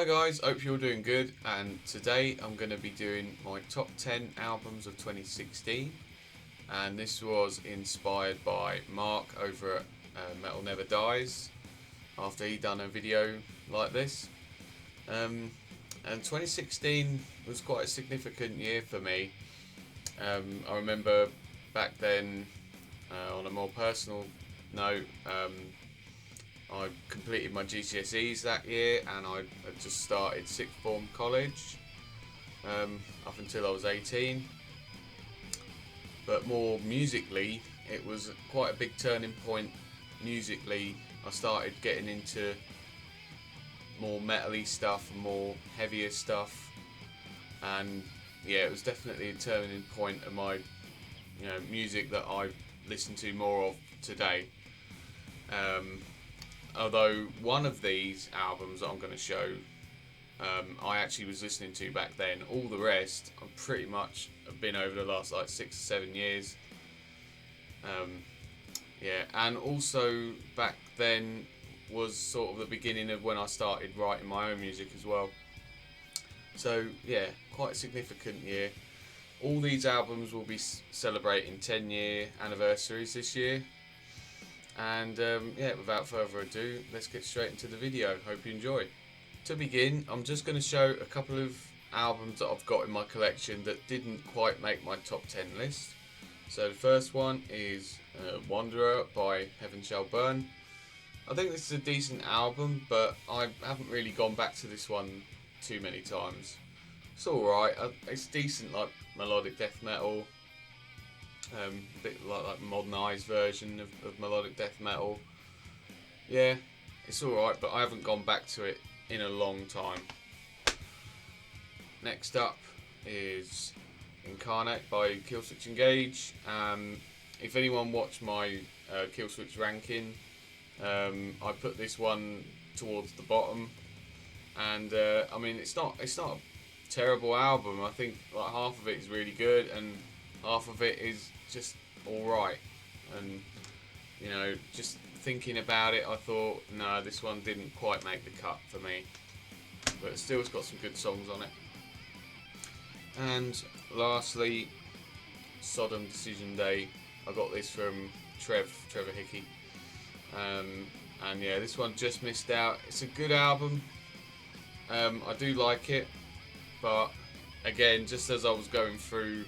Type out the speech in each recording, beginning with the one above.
Hi guys, hope you're doing good, and today I'm going to be doing my top 10 albums of 2016, and this was inspired by Mark over at Metal Never Dies after he done a video like this. And 2016 was quite a significant year for me. I remember back then, on a more personal note, I completed my GCSEs that year, and I had just started sixth form college up until I was 18. But more musically, it was quite a big turning point musically. I started getting into more metal-y stuff and more heavier stuff, and yeah, it was definitely a turning point of my music that I listen to more of today. Although one of these albums that I'm going to show, I actually was listening to back then. All the rest, I'm pretty much have been over the last like 6 or 7 years. Yeah, and also back then was sort of the beginning of when I started writing my own music as well. So yeah, quite a significant year. All these albums will be celebrating 10-year anniversaries this year. And yeah, without further ado, let's get straight into the video. Hope you enjoy. To begin, I'm just going to show a couple of albums that I've got in my collection that didn't quite make my top 10 list. So the first one is Wanderer by Heaven Shall Burn. I think this is a decent album, but I haven't really gone back to this one too many times. It's alright, it's decent, like melodic death metal. A bit like modernised version of melodic death metal. Yeah, it's alright, but I haven't gone back to it in a long time. Next up is Incarnate by Killswitch Engage. If anyone watched my Killswitch ranking, I put this one towards the bottom, and I mean it's not a terrible album. I think like half of it is really good and half of it is just alright, and just thinking about it, I thought no, this one didn't quite make the cut for me, but still it's got some good songs on it. And lastly, Sodom Decision Day. I got this from Trevor Hickey, and yeah, this one just missed out. It's a good album. I do like it, but again, just as I was going through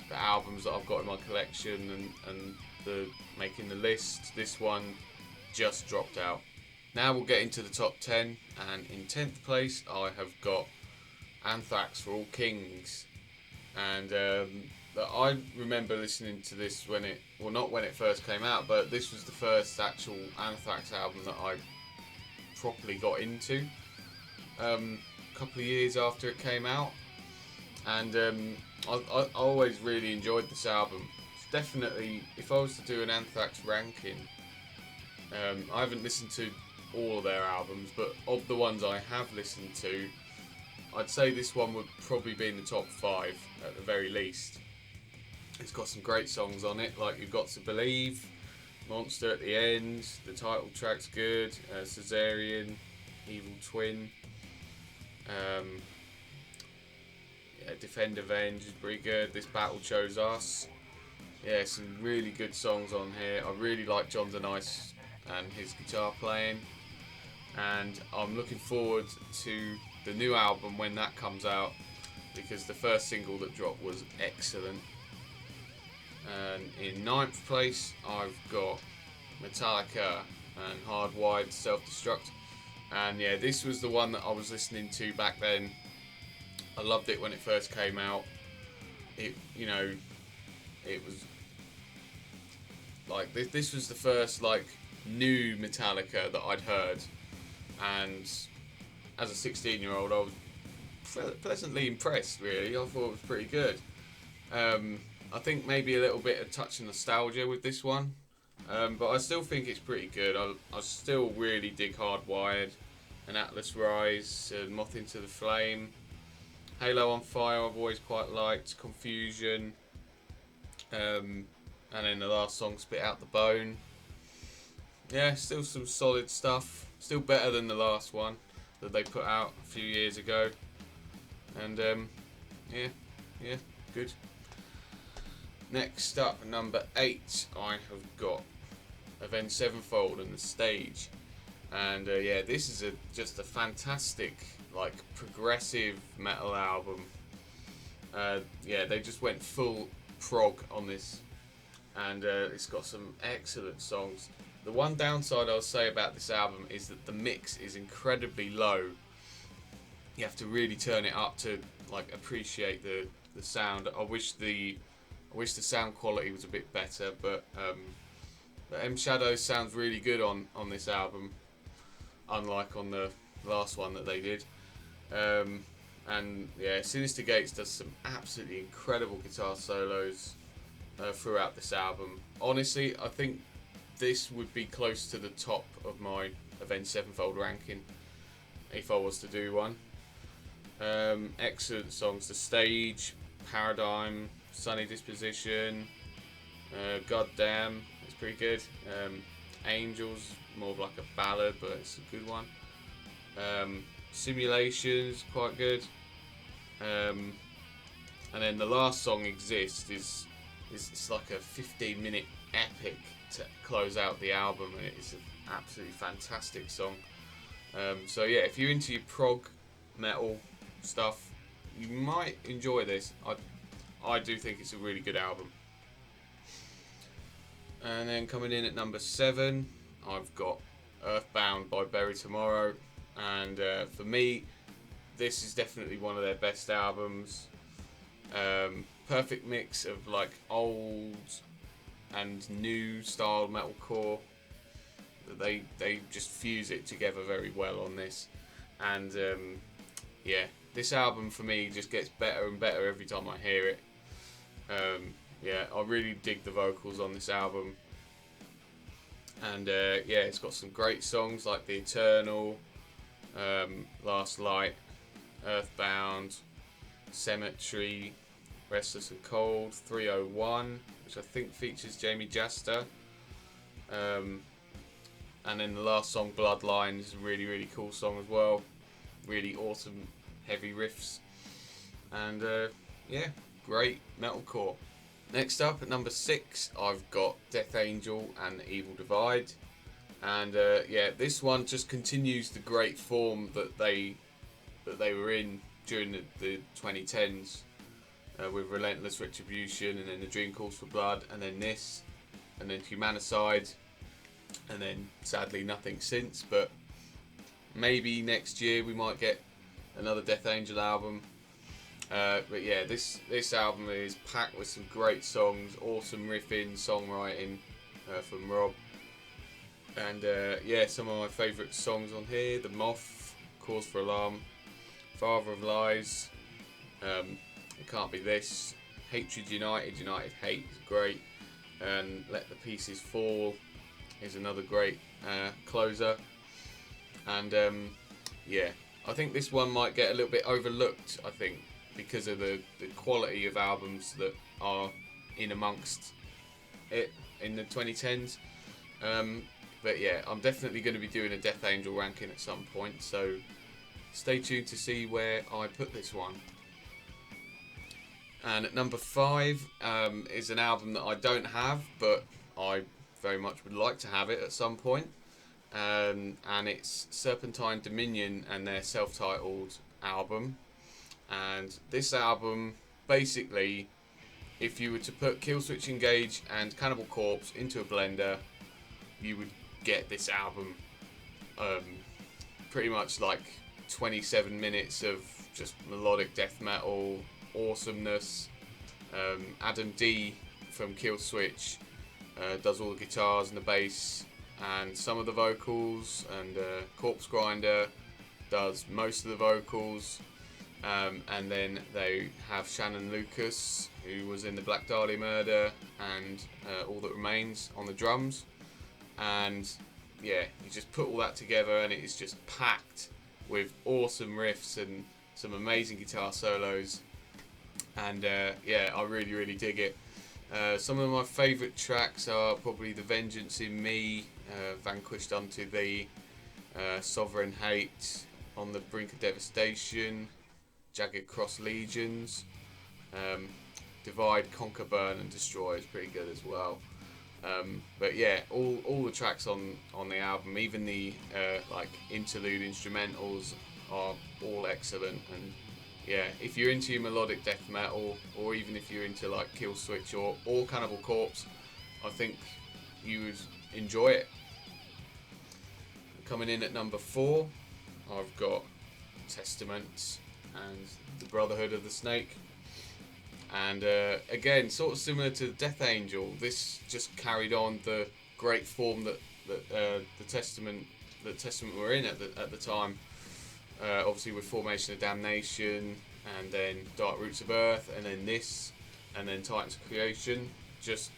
the albums that I've got in my collection and the making the list, this one just dropped out. Now we'll get into the top 10, and in 10th place I have got Anthrax For All Kings, and I remember listening to this when it, well, not when it first came out, but this was the first actual Anthrax album that I properly got into, a couple of years after it came out, and I always really enjoyed this album. It's definitely, if I was to do an Anthrax ranking, I haven't listened to all of their albums, but of the ones I have listened to, I'd say this one would probably be in the top 5 at the very least. It's got some great songs on it, like You've Got to Believe, Monster at the End, the title track's good, Caesarean, Evil Twin, Defend Avenge is pretty good. This Battle Chose Us. Yeah, some really good songs on here. I really like John DeNice and his guitar playing, and I'm looking forward to the new album when that comes out, because the first single that dropped was excellent. And in 9th place I've got Metallica and Hardwired Self-Destruct, and yeah, this was the one that I was listening to back then. I loved it when it first came out. It was like this was the first like new Metallica that I'd heard, and as a 16-year-old I was pleasantly impressed, really. I thought it was pretty good. I think maybe a little bit of touch of nostalgia with this one, but I still think it's pretty good. I still really dig Hardwired and Atlas Rise and Moth Into the Flame. Halo on Fire I've always quite liked, Confusion, and then the last song, Spit Out the Bone. Yeah, still some solid stuff, still better than the last one. that they put out a few years ago, and yeah, good. Next up, number 8, I have got Avenged Sevenfold and The Stage, and yeah, this is just a fantastic, like, progressive metal album. Yeah, they just went full prog on this, and it's got some excellent songs. The one downside I'll say about this album is that the mix is incredibly low. You have to really turn it up to like appreciate the sound. I wish the sound quality was a bit better, but M Shadows sounds really good on this album, unlike on the last one that they did. And yeah, Sinister Gates does some absolutely incredible guitar solos throughout this album. Honestly, I think this would be close to the top of my Avenged Sevenfold ranking if I was to do one. Excellent songs: The Stage, Paradigm, Sunny Disposition, Goddamn, it's pretty good. Angels, more of like a ballad, but it's a good one. Simulations, quite good. And then the last song, Exist, is it's like a 15-minute epic to close out the album, and it's an absolutely fantastic song. So yeah, if you're into your prog metal stuff, you might enjoy this. I do think it's a really good album. And then coming in at number 7, I've got Earthbound by Bury Tomorrow, and for me, this is definitely one of their best albums. Perfect mix of like old and new style metalcore. They just fuse it together very well on this, and yeah, this album for me just gets better and better every time I hear it. Yeah, I really dig the vocals on this album, and yeah, it's got some great songs like The Eternal, Last Light, Earthbound, Cemetery, Restless and Cold, 301, which I think features Jamie Jaster, and then the last song, Bloodline, is a really, really cool song as well. Really awesome, heavy riffs, and yeah, great metalcore. Next up at number 6, I've got Death Angel and Evil Divide, and yeah, this one just continues the great form that they were in during the 2010s, with Relentless Retribution, and then The Dream Calls for Blood, and then this, and then Humanicide, and then sadly nothing since, but maybe next year we might get another Death Angel album. But yeah, this album is packed with some great songs, awesome riffing, songwriting from Rob, and yeah, some of my favourite songs on here: The Moth, Cause for Alarm, Father of Lies, It Can't Be This, Hatred United, United Hate is great, and Let the Pieces Fall is another great closer. And yeah, I think this one might get a little bit overlooked, I think, because of the quality of albums that are in amongst it in the 2010s. But yeah, I'm definitely going to be doing a Death Angel ranking at some point, so stay tuned to see where I put this one. And at number 5 is an album that I don't have, but I very much would like to have it at some point. And it's Serpentine Dominion and their self-titled album. And this album, basically, if you were to put Killswitch Engage and Cannibal Corpse into a blender, you would get this album. Pretty much like 27 minutes of just melodic death metal awesomeness. Adam D from Killswitch does all the guitars and the bass and some of the vocals, and Corpse Grinder does most of the vocals, and then they have Shannon Lucas, who was in the Black Dahlia Murder and All That Remains, on the drums. And yeah, you just put all that together and it is just packed with awesome riffs and some amazing guitar solos, and yeah, I really, really dig it. Some of my favourite tracks are probably The Vengeance in Me, Vanquished Unto Thee, Sovereign Hate, On the Brink of Devastation, Jagged Cross Legions, Divide, Conquer, Burn and Destroy is pretty good as well. But yeah, all the tracks on the album, even the like interlude instrumentals, are all excellent. And yeah, if you're into your melodic death metal, or even if you're into like Killswitch or Cannibal Corpse, I think you would enjoy it. Coming in at number 4, I've got Testament and the Brotherhood of the Snake. And again, sort of similar to Death Angel, this just carried on the great form that the Testament were in at the time. Obviously with Formation of Damnation, and then Dark Roots of Earth, and then this, and then Titans of Creation, just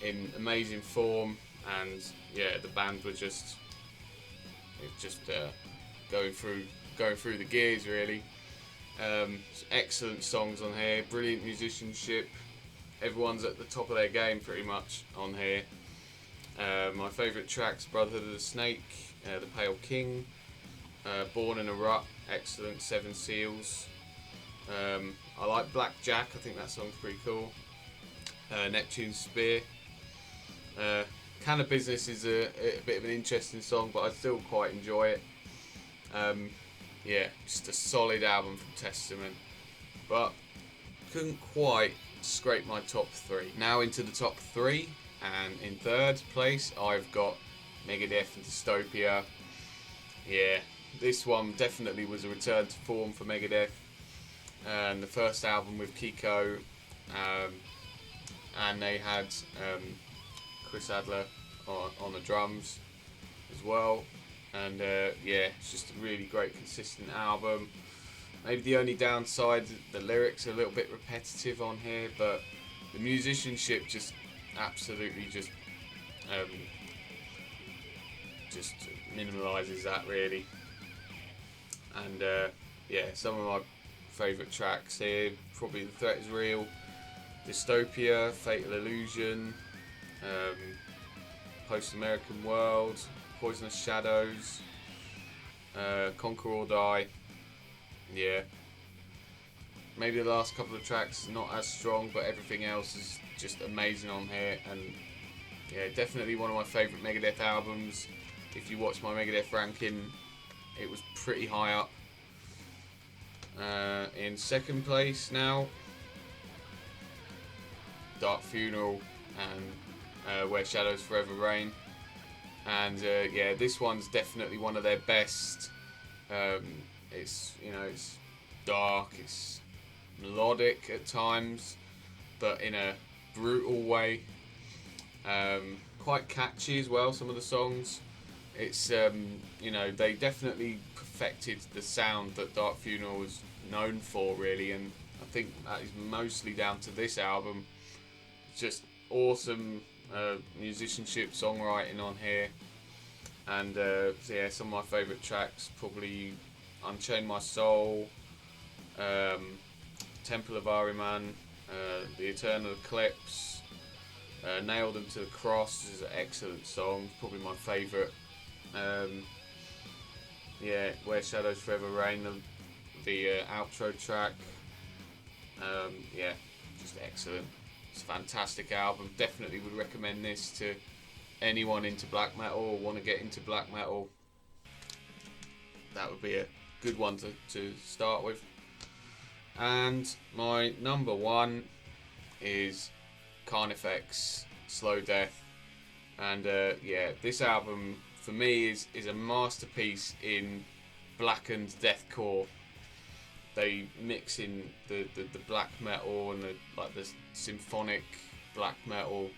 in amazing form. And yeah, the band were just going through the gears really. Excellent songs on here, brilliant musicianship. Everyone's at the top of their game pretty much on here. My favourite tracks: Brotherhood of the Snake, The Pale King, Born in a Rut, excellent. Seven Seals. I like Black Jack, I think that song's pretty cool. Neptune's Spear. Kind of Business is a bit of an interesting song, but I still quite enjoy it. Yeah, just a solid album from Testament, but couldn't quite scrape my top 3. Now into the top 3, and in third place I've got Megadeth and Dystopia. Yeah, this one definitely was a return to form for Megadeth, and the first album with Kiko, and they had Chris Adler on the drums as well. And yeah, it's just a really great consistent album. Maybe the only downside, the lyrics are a little bit repetitive on here, but the musicianship just absolutely just minimalises that really. And yeah, some of my favourite tracks here, probably The Threat Is Real, Dystopia, Fatal Illusion, Post American World, Poisonous Shadows, Conquer or Die. Yeah, maybe the last couple of tracks not as strong, but everything else is just amazing on here. And yeah, definitely one of my favourite Megadeth albums. If you watch my Megadeth ranking, it was pretty high up. In second place now, Dark Funeral and Where Shadows Forever Reign. And yeah, this one's definitely one of their best. It's dark, it's melodic at times, but in a brutal way. Quite catchy as well, some of the songs. It's they definitely perfected the sound that Dark Funeral was known for really, and I think that is mostly down to this album. Just awesome musicianship, songwriting on here. And yeah, some of my favourite tracks, probably Unchain My Soul, Temple of Ahriman, The Eternal Eclipse, Nailed Them to the Cross is an excellent song, probably my favourite. Yeah, Where Shadows Forever Reign, the outro track. Yeah, just excellent. It's a fantastic album. Definitely would recommend this to anyone into black metal or want to get into black metal. That would be a good one to start with. And my number 1 is Carnifex, Slow Death. And yeah, this album for me is a masterpiece in blackened deathcore. They mix in the black metal and the symphonic black metal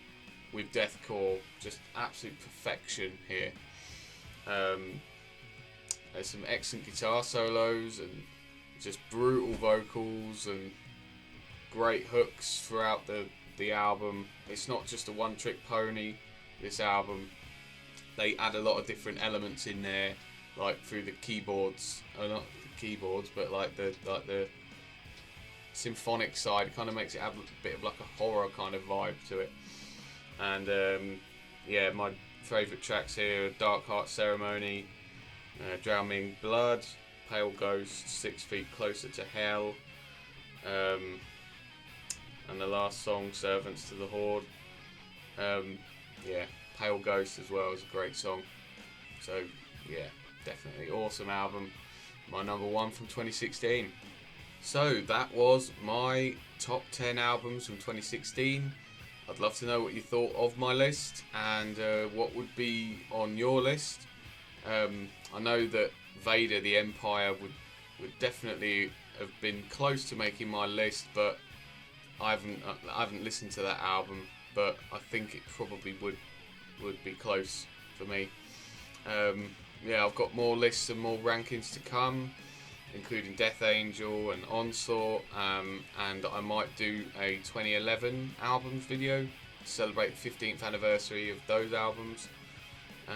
with deathcore, just absolute perfection here. There's some excellent guitar solos and just brutal vocals and great hooks throughout the album. It's not just a one-trick pony, this album. They add a lot of different elements in there, like through the keyboards, or not the keyboards, but like the symphonic side. It kind of makes it have a bit of like a horror kind of vibe to it. And yeah, my favourite tracks here are Dark Heart Ceremony, Drowning Blood, Pale Ghost, 6 Feet Closer to Hell, and the last song, Servants to the Horde. Yeah, Pale Ghost as well is a great song. So yeah, definitely awesome album. My number 1 from 2016. So that was my top 10 albums from 2016. I'd love to know what you thought of my list and what would be on your list. I know that Vader the Empire would definitely have been close to making my list, but I haven't listened to that album, but I think it probably would be close for me. Yeah, I've got more lists and more rankings to come, including Death Angel and Onslaught, and I might do a 2011 albums video to celebrate the 15th anniversary of those albums.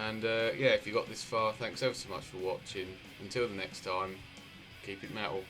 And yeah, if you got this far, thanks ever so much for watching. Until the next time, keep it metal.